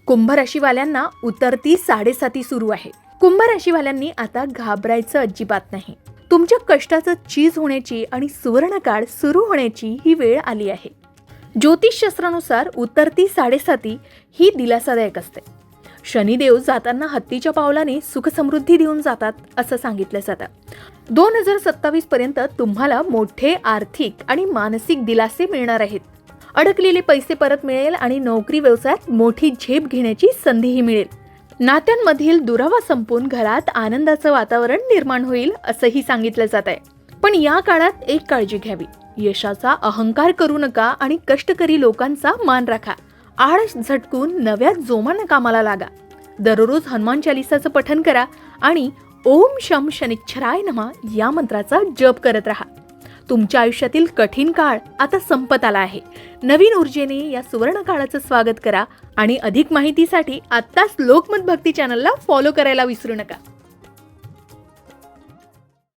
कुंभ राशीवाल्यांना उतरती 7.5 सुरू आहे. कुंभ राशीवाल्यांनी आता घाबरायचं अजिबात नाही. तुमच्या कष्टाचं चीज होण्याची आणि सुवर्णकाळ सुरू होण्याची ही वेळ आली आहे. ज्योतिषशास्त्रानुसार उतरती 7.5 ही दिलासादायक असते. शनिदेव जाताना हत्तीच्या पावलाने सुखसमृद्धी देऊन जातात असं सांगितलं जातं. 2027 पर्यंत तुम्हाला मोठे आर्थिक आणि मानसिक दिलासे मिळणार आहेत. अडकलेले पैसे परत मिळेल आणि नोकरी व्यवसायात मोठी झेप घेण्याची संधीही मिळेल. नात्यांमधील दुरावा संपून घरात आनंदाचं वातावरण निर्माण होईल असंही सांगितलं जात आहे. पण या काळात एक काळजी घ्यावी. यशाचा अहंकार करू नका आणि कष्टकरी लोकांचा मान राखा. आळस झटकून नव्या जोमानं कामाला लागा. दररोज हनुमान चालिसाचं पठण करा आणि ओम शम शनिच्छराय नमः या मंत्राचा जप करत राहा. तुमच्या आयुष्यातील कठीण काळ आता संपत आला आहे. नवीन ऊर्जेने या सुवर्ण काळाचं स्वागत करा आणि अधिक माहितीसाठी आत्ताच लोकमत भक्ती चॅनलला फॉलो करायला विसरू नका.